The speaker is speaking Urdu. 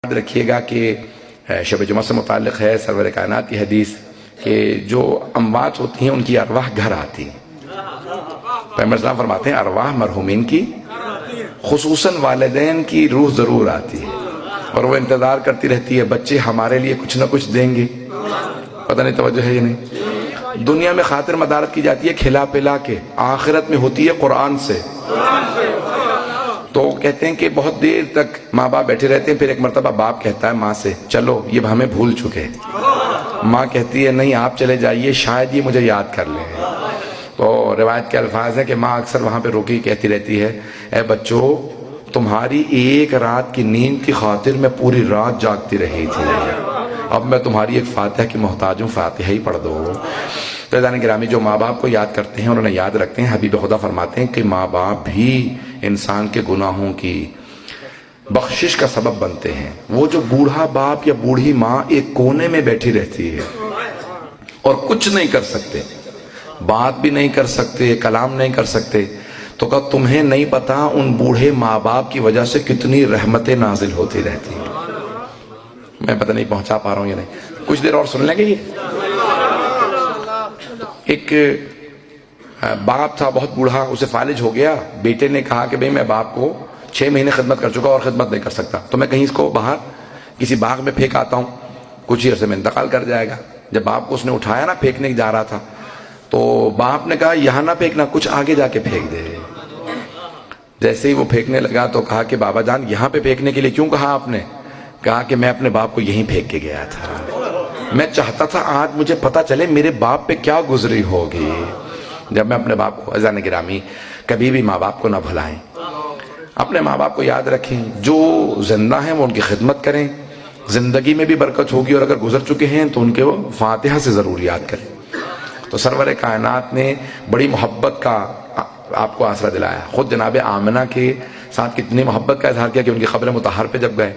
یاد رکھیے گا کہ شب جمعہ سے متعلق ہے سرور کائنات کی حدیث کہ جو اموات ہوتی ہیں ان کی ارواح گھر آتی ہیں. پیغمبر اسلام فرماتے ہیں ارواح مرحومین کی خصوصاً والدین کی روح ضرور آتی ہے اور وہ انتظار کرتی رہتی ہے بچے ہمارے لیے کچھ نہ کچھ دیں گے. پتہ نہیں توجہ ہے یا نہیں. دنیا میں خاطر مدارت کی جاتی ہے کھلا پلا کے، آخرت میں ہوتی ہے قرآن سے. تو کہتے ہیں کہ بہت دیر تک ماں باپ بیٹھے رہتے ہیں، پھر ایک مرتبہ باپ کہتا ہے ماں سے چلو یہ ہمیں بھول چکے. ماں کہتی ہے نہیں آپ چلے جائیے شاید یہ مجھے یاد کر لیں. تو روایت کے الفاظ ہیں کہ ماں اکثر وہاں پہ روکی کہتی رہتی ہے اے بچوں تمہاری ایک رات کی نیند کی خاطر میں پوری رات جاگتی رہی تھی، اب میں تمہاری ایک فاتحہ کی محتاج ہوں، فاتحہ ہی پڑھ دو. فیضان گرامی جو ماں باپ کو یاد کرتے ہیں اور انہیں یاد رکھتے ہیں، حبیب خدا فرماتے ہیں کہ ماں باپ بھی انسان کے گناہوں کی بخشش کا سبب بنتے ہیں. وہ جو بوڑھا باپ یا بوڑھی ماں ایک کونے میں بیٹھی رہتی ہے اور کچھ نہیں کر سکتے، بات بھی نہیں کر سکتے، کلام نہیں کر سکتے، تو کہ تمہیں نہیں پتا ان بوڑھے ماں باپ کی وجہ سے کتنی رحمتیں نازل ہوتی رہتی ہیں. میں پتہ نہیں پہنچا پا رہا ہوں یا نہیں، کچھ دیر اور سن لیں گے. یہ ایک باپ تھا بہت بوڑھا، اسے فالج ہو گیا. بیٹے نے کہا کہ بھئی میں باپ کو 6 مہینے خدمت کر چکا اور خدمت نہیں کر سکتا، تو میں کہیں اس کو باہر کسی باغ میں پھینک آتا ہوں، کچھ ہی عرصے میں انتقال کر جائے گا. جب باپ کو اس نے اٹھایا نا پھینکنے جا رہا تھا تو باپ نے کہا یہاں نہ پھینکنا، کچھ آگے جا کے پھینک دے. جیسے ہی وہ پھینکنے لگا تو کہا کہ بابا جان یہاں پہ پھینکنے کے لیے کیوں کہا آپ نے؟ کہا کہ میں اپنے باپ کو یہیں پھینک کے گیا تھا، میں چاہتا تھا آج مجھے پتا چلے میرے باپ پہ کیا گزری ہوگی. جب میں اپنے باپ کو عزیزان گرامی کبھی بھی ماں باپ کو نہ بھلائیں، اپنے ماں باپ کو یاد رکھیں، جو زندہ ہیں وہ ان کی خدمت کریں، زندگی میں بھی برکت ہوگی، اور اگر گزر چکے ہیں تو ان کے وہ فاتحہ سے ضرور یاد کریں. تو سرور کائنات نے بڑی محبت کا آپ کو آسرا دلایا. خود جناب آمنہ کے ساتھ کتنی محبت کا اظہار کیا کہ ان کی قبر مطہر پہ جب گئے